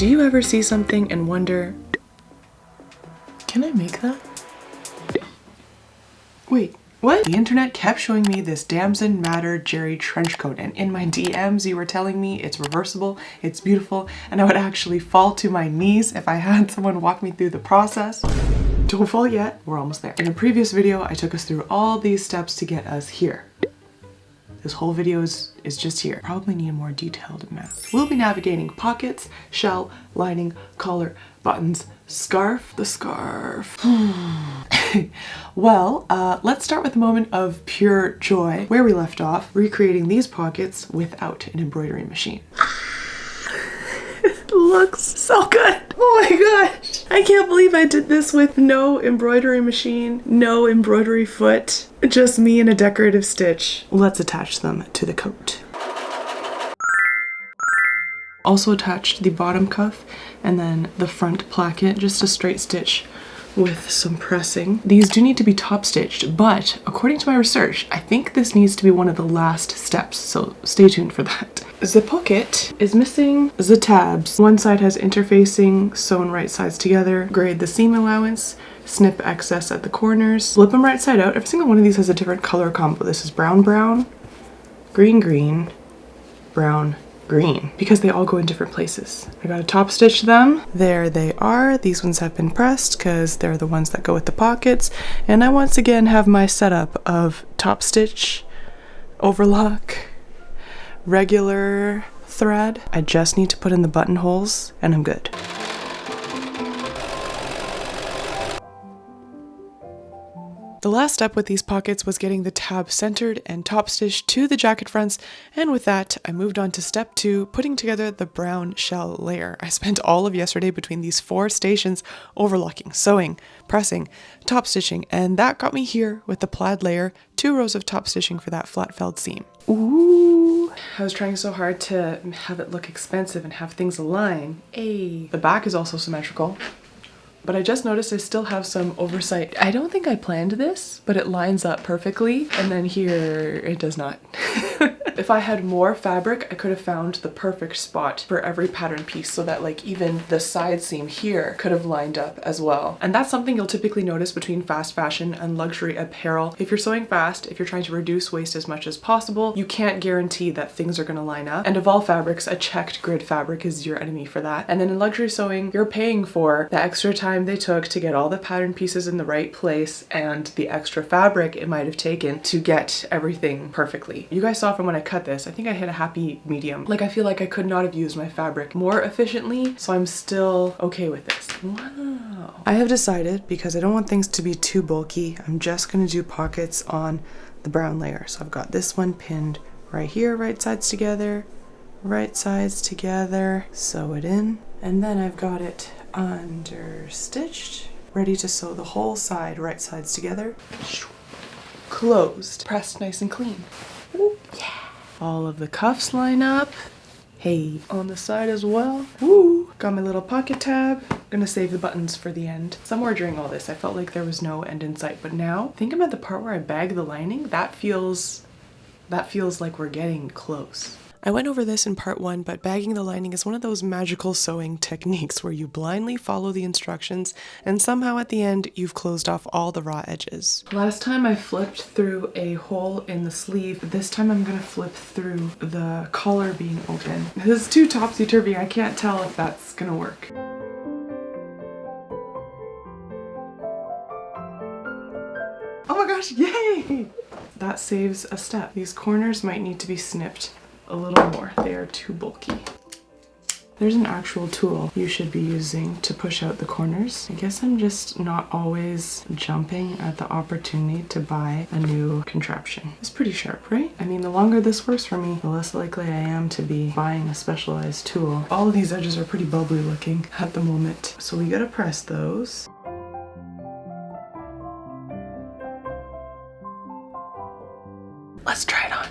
Do you ever see something and wonder, can I make that? Wait, what? The internet kept showing me this Damson Matter Jerry trench coat, and in my DMs you were telling me it's reversible, it's beautiful, and I would actually fall to my knees if I had someone walk me through the process. Don't fall yet, we're almost there. In a previous video, I took us through all these steps to get us here. This whole video is just here. Probably need a more detailed map. We'll be navigating pockets, shell, lining, collar, buttons, scarf, the scarf. Well, let's start with a moment of pure joy where we left off, recreating these pockets without an embroidery machine. It looks so good. Oh my gosh. I can't believe I did this with no embroidery machine, no embroidery foot, just me and a decorative stitch. Let's attach them to the coat. Also attached the bottom cuff and then the front placket, just a straight stitch with some pressing. These do need to be top stitched, but according to my research, I think this needs to be one of the last steps, so stay tuned for that. The pocket is missing the tabs. One side has interfacing, sewn right sides together, grade the seam allowance, snip excess at the corners, flip them right side out. Every single one of these has a different color combo. This is brown, brown, green, green, brown, green, because they all go in different places. I gotta top stitch them. There they are. These ones have been pressed because they're the ones that go with the pockets. And I once again have my setup of top stitch, overlock, regular thread. I just need to put in the buttonholes and I'm good. The last step with these pockets was getting the tab centered and top stitched to the jacket fronts, and with that I moved on to step 2, putting together the brown shell layer. I spent all of yesterday between these 4 stations overlocking, sewing, pressing, top stitching, and that got me here with the plaid layer, 2 rows of top stitching for that flat felled seam. Ooh, I was trying so hard to have it look expensive and have things align. Ayy. The back is also symmetrical. But I just noticed I still have some oversight. I don't think I planned this, but it lines up perfectly. And then here, it does not. If I had more fabric, I could have found the perfect spot for every pattern piece so that like even the side seam here could have lined up as well. And that's something you'll typically notice between fast fashion and luxury apparel. If you're sewing fast, if you're trying to reduce waste as much as possible, you can't guarantee that things are gonna line up. And of all fabrics, a checked grid fabric is your enemy for that. And then in luxury sewing, you're paying for the extra time they took to get all the pattern pieces in the right place and the extra fabric it might have taken to get everything perfectly. You guys saw from when I cut this, I think I hit a happy medium. Like I feel like I could not have used my fabric more efficiently, so I'm still okay with this. Wow. I have decided, because I don't want things to be too bulky, I'm just gonna do pockets on the brown layer. So I've got this one pinned right here, right sides together, sew it in, and then I've got it under stitched, ready to sew the whole side, right sides together, closed, pressed nice and clean. Ooh, yeah. All of the cuffs line up. Hey, on the side as well. Woo! Got my little pocket tab. Gonna save the buttons for the end. Somewhere during all this, I felt like there was no end in sight, but now, think about the part where I bag the lining. That feels like we're getting close. I went over this in part 1, but bagging the lining is one of those magical sewing techniques where you blindly follow the instructions and somehow at the end you've closed off all the raw edges. Last time I flipped through a hole in the sleeve. This time I'm gonna flip through the collar being open. This is too topsy-turvy. I can't tell if that's gonna work. Oh my gosh, yay! That saves a step. These corners might need to be snipped a little more. They are too bulky. There's an actual tool you should be using to push out the corners. I guess I'm just not always jumping at the opportunity to buy a new contraption. It's pretty sharp, right? I mean, the longer this works for me, the less likely I am to be buying a specialized tool. All of these edges are pretty bubbly looking at the moment. So we gotta press those. Let's try it on.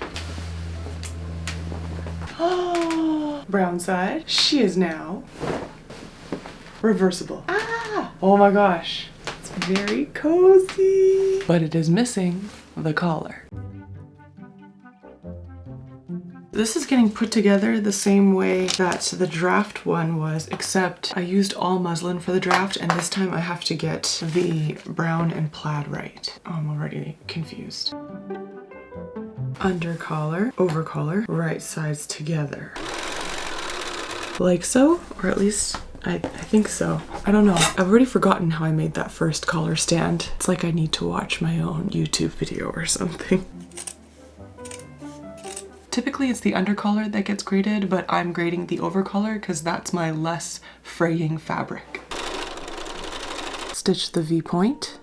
Oh, brown side. She is now reversible. Ah! Oh my gosh. It's very cozy. But it is missing the collar. This is getting put together the same way that the draft one was, except I used all muslin for the draft, and this time I have to get the brown and plaid right. Oh, I'm already confused. Under collar, over collar, right sides together. Like so, or at least I think so. I don't know. I've already forgotten how I made that first collar stand. It's like I need to watch my own YouTube video or something. Typically it's the undercollar that gets graded, but I'm grading the overcollar because that's my less fraying fabric. Stitch the V-point.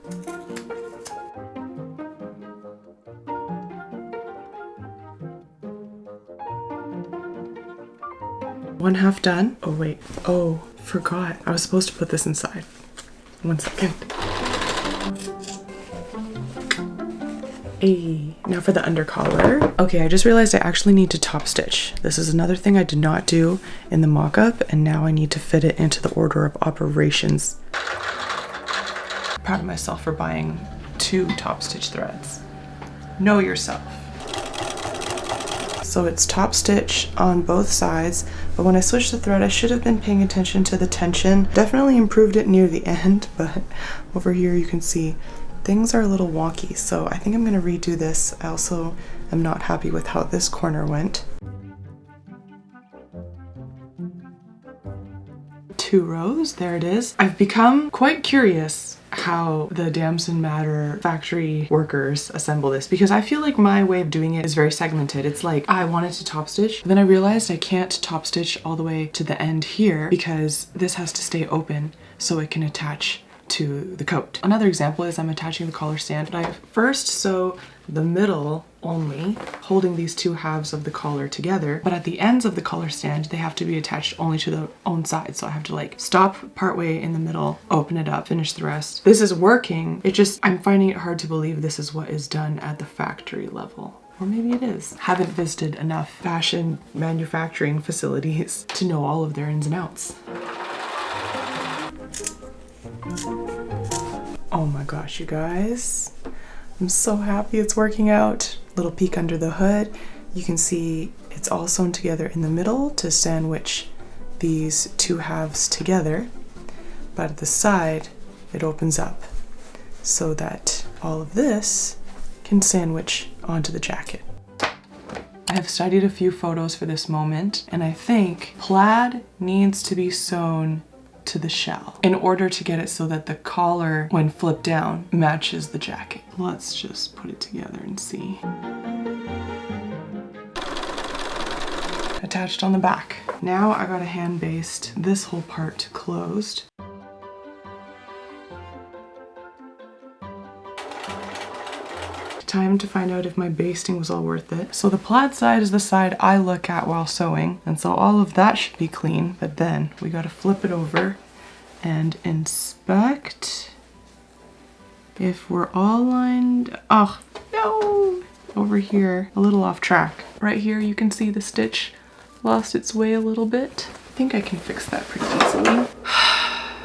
One half done. Oh wait, oh, forgot. I was supposed to put this inside. 1 second. Hey, now for the undercollar. Okay, I just realized I actually need to top stitch. This is another thing I did not do in the mock-up, and now I need to fit it into the order of operations. Proud of myself for buying 2 top stitch threads. Know yourself. So it's top stitch on both sides, but when I switched the thread, I should have been paying attention to the tension. Definitely improved it near the end, but over here you can see things are a little wonky, so I think I'm gonna redo this. I also am not happy with how this corner went. 2 rows, there it is. I've become quite curious how the Damson Matter factory workers assemble this, because I feel like my way of doing it is very segmented. It's like I wanted to top stitch, then I realized I can't top stitch all the way to the end here because this has to stay open so it can attach to the coat. Another example is I'm attaching the collar stand, but I first sew the middle only, holding these 2 halves of the collar together, but at the ends of the collar stand they have to be attached only to their own side, so I have to like stop partway in the middle, open it up, finish the rest. This is working, it just, I'm finding it hard to believe this is what is done at the factory level. Or maybe it is. Haven't visited enough fashion manufacturing facilities to know all of their ins and outs. Oh my gosh, you guys. I'm so happy it's working out. Little peek under the hood. You can see it's all sewn together in the middle to sandwich these 2 halves together. But at the side, it opens up so that all of this can sandwich onto the jacket. I have studied a few photos for this moment, and I think plaid needs to be sewn to the shell in order to get it so that the collar, when flipped down, matches the jacket. Let's just put it together and see. Attached on the back. Now I gotta hand baste this whole part closed. Time to find out if my basting was all worth it. So the plaid side is the side I look at while sewing, and so all of that should be clean, but then we gotta flip it over and inspect if we're all lined. Oh no! Over here, a little off track. Right here you can see the stitch lost its way a little bit. I think I can fix that pretty easily.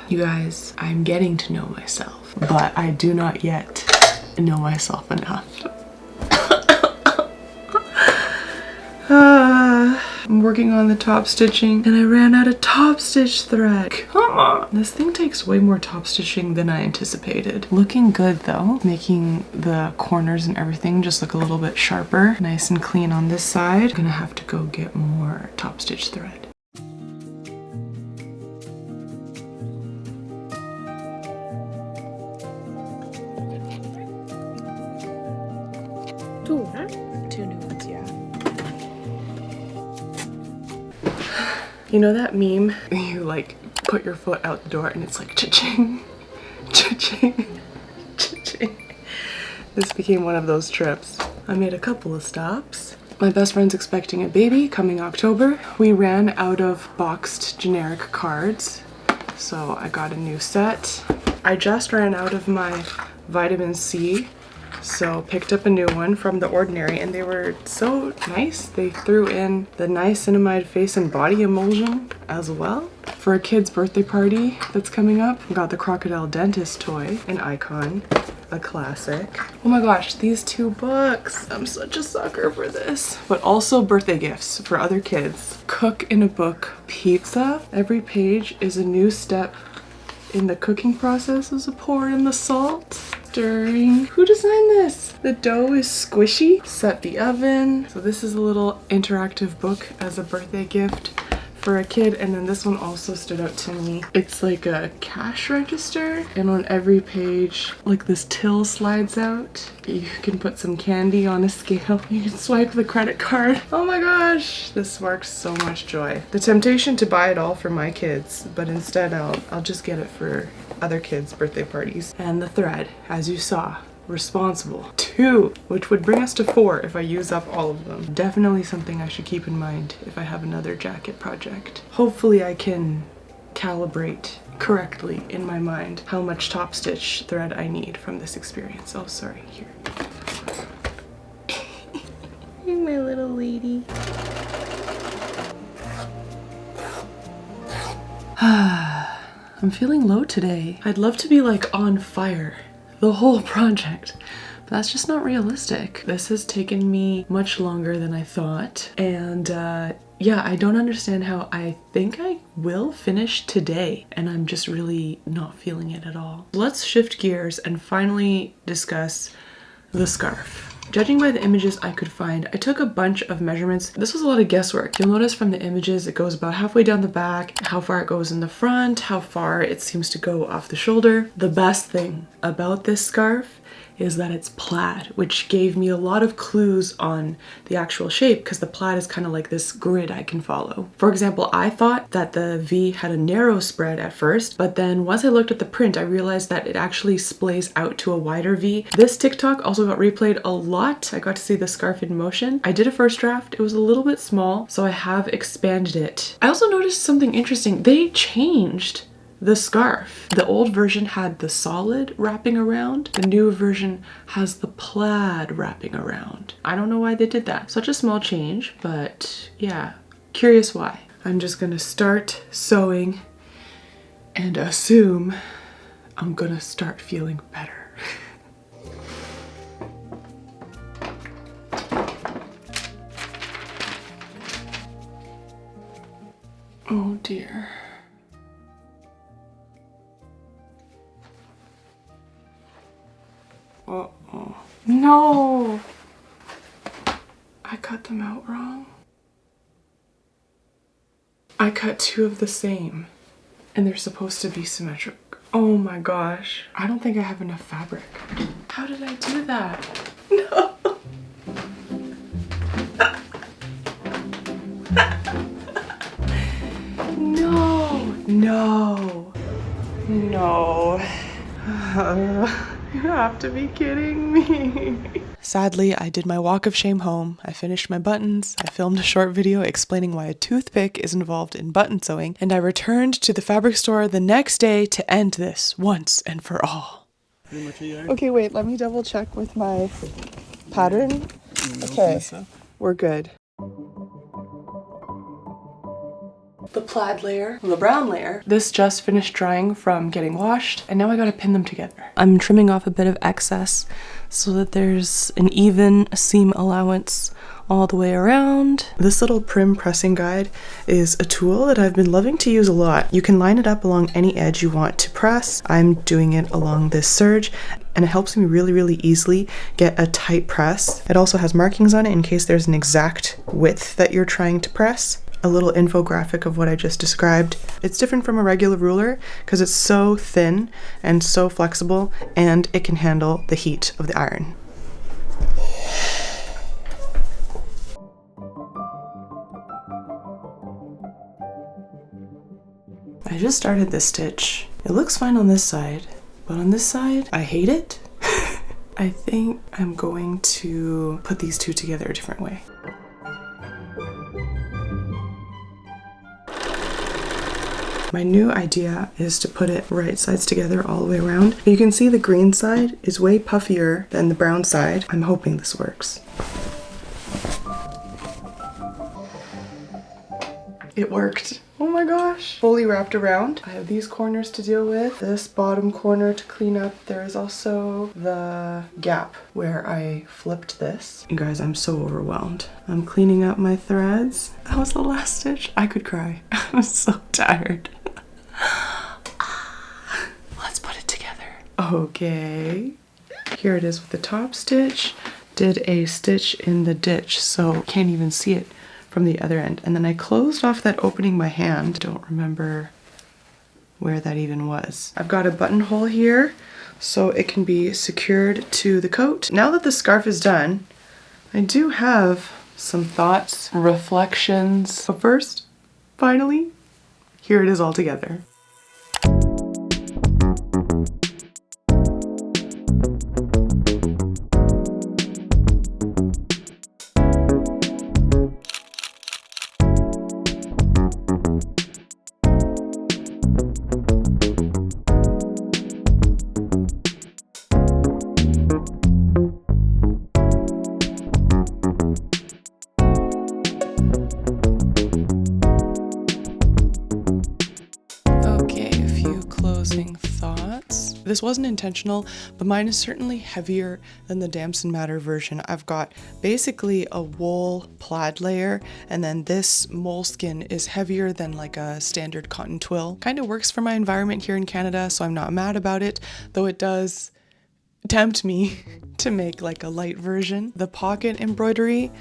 You guys, I'm getting to know myself, but I do not yet know myself enough. I'm working on the top stitching and I ran out of top stitch thread. Come on! This thing takes way more top stitching than I anticipated. Looking good though, making the corners and everything just look a little bit sharper. Nice and clean on this side. I'm gonna have to go get more top stitch thread. Two new ones, yeah. You know that meme? You like put your foot out the door and it's like cha-ching, cha-ching, cha-ching. This became one of those trips. I made a couple of stops. My best friend's expecting a baby coming October. We ran out of boxed generic cards, so I got a new set. I just ran out of my vitamin C, so picked up a new one from The Ordinary, and they were so nice. They threw in the niacinamide face and body emulsion as well. For a kid's birthday party that's coming up, I got the Crocodile Dentist toy, an icon. a classic. Oh my gosh, these two books. I'm such a sucker for this. But also birthday gifts for other kids. Cook in a Book Pizza. Every page is a new step in the cooking process as a pour in the salt. Stirring. Who designed this? The dough is squishy. Set the oven. So this is a little interactive book as a birthday gift for a kid. And then this one also stood out to me. It's like a cash register, and on every page like this till slides out. You can put some candy on a scale. You can swipe the credit card. Oh my gosh, this sparks so much joy. The temptation to buy it all for my kids, but instead I'll just get it for other kids' birthday parties. And the thread, as you saw, responsible. 2, which would bring us to 4 if I use up all of them. Definitely something I should keep in mind if I have another jacket project. Hopefully I can calibrate correctly in my mind how much top stitch thread I need from this experience. Oh, sorry, here. You're my little lady. I'm feeling low today. I'd love to be like on fire the whole project, but that's just not realistic. This has taken me much longer than I thought, and yeah, I don't understand how I think I will finish today, and I'm just really not feeling it at all. Let's shift gears and finally discuss the scarf. Judging by the images I could find, I took a bunch of measurements. This was a lot of guesswork. You'll notice from the images it goes about halfway down the back, how far it goes in the front, how far it seems to go off the shoulder. The best thing about this scarf is that it's plaid, which gave me a lot of clues on the actual shape because the plaid is kind of like this grid I can follow. For example, I thought that the V had a narrow spread at first, but then once I looked at the print, I realized that it actually splays out to a wider V. This TikTok also got replayed a lot. I got to see the scarf in motion. I did a first draft. It was a little bit small, so I have expanded it. I also noticed something interesting. They changed the scarf. The old version had the solid wrapping around. The new version has the plaid wrapping around. I don't know why they did that. Such a small change, but yeah, curious why. I'm just gonna start sewing and assume I'm gonna start feeling better. Oh dear. Uh-oh. No! I cut them out wrong. I cut 2 of the same, and they're supposed to be symmetric. Oh my gosh. I don't think I have enough fabric. How did I do that? No! No! No! No. You have to be kidding me. Sadly, I did my walk of shame home. I finished my buttons, I filmed a short video explaining why a toothpick is involved in button sewing, and I returned to the fabric store the next day to end this once and for all. Okay, wait, let me double check with my pattern. Okay, we're good. The plaid layer, the brown layer. This just finished drying from getting washed, and now I gotta pin them together. I'm trimming off a bit of excess so that there's an even seam allowance all the way around. This little Prim pressing guide is a tool that I've been loving to use a lot. You can line it up along any edge you want to press. I'm doing it along this serge, and it helps me really easily get a tight press. It also has markings on it in case there's an exact width that you're trying to press. A little infographic of what I just described. It's different from a regular ruler because it's so thin and so flexible, and it can handle the heat of the iron. I just started this stitch. It looks fine on this side, but on this side, I hate it. I think I'm going to put these two together a different way. My new idea is to put it right sides together all the way around. You can see the green side is way puffier than the brown side. I'm hoping this works. It worked. Oh my gosh. Fully wrapped around. I have these corners to deal with, this bottom corner to clean up. There is also the gap where I flipped this. You guys, I'm so overwhelmed. I'm cleaning up my threads. That was the last stitch. I could cry. I'm so tired. Let's put it together. Okay. Here it is with the top stitch. Did a stitch in the ditch, so can't even see it from the other end. And then I closed off that opening by hand. Don't remember where that even was. I've got a buttonhole here so it can be secured to the coat. Now that the scarf is done, I do have some thoughts, reflections. But first, finally, here it is all together. Thoughts. This wasn't intentional, but mine is certainly heavier than the Damson Matter version. I've got basically a wool plaid layer, and then this moleskin is heavier than like a standard cotton twill. Kind of works for my environment here in Canada, so I'm not mad about it, though it does tempt me to make like a light version. The pocket embroidery,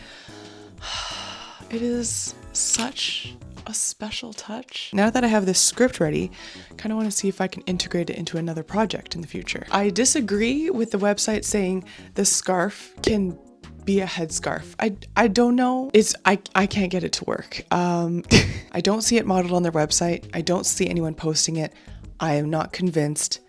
it is such a special touch. Now that I have this script ready, I kind of want to see if I can integrate it into another project in the future. I disagree with the website saying the scarf can be a headscarf. I don't know. I can't get it to work. I don't see it modeled on their website. I don't see anyone posting it. I am not convinced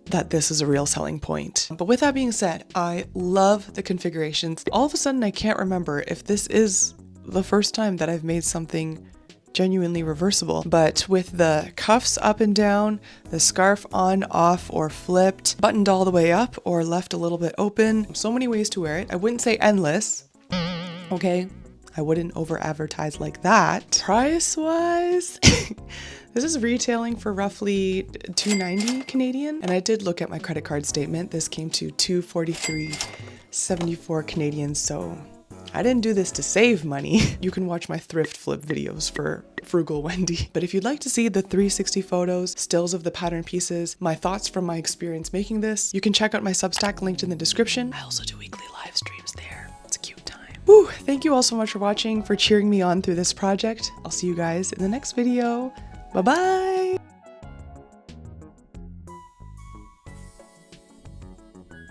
that this is a real selling point. But with that being said, I love the configurations. All of a sudden, I can't remember if this is the first time that I've made something genuinely reversible, but with the cuffs up and down, the scarf on, off, or flipped, buttoned all the way up, or left a little bit open. So many ways to wear it. I wouldn't say endless, okay? I wouldn't over advertise like that. Price wise, this is retailing for roughly $2.90 Canadian, and I did look at my credit card statement. This came to $243.74 Canadian, so I didn't do this to save money. You can watch my thrift flip videos for Frugal Wendy. But if you'd like to see the 360 photos, stills of the pattern pieces, my thoughts from my experience making this, you can check out my Substack linked in the description. I also do weekly live streams there. It's a cute time. Woo! Thank you all so much for watching, for cheering me on through this project. I'll see you guys in the next video. Bye-bye!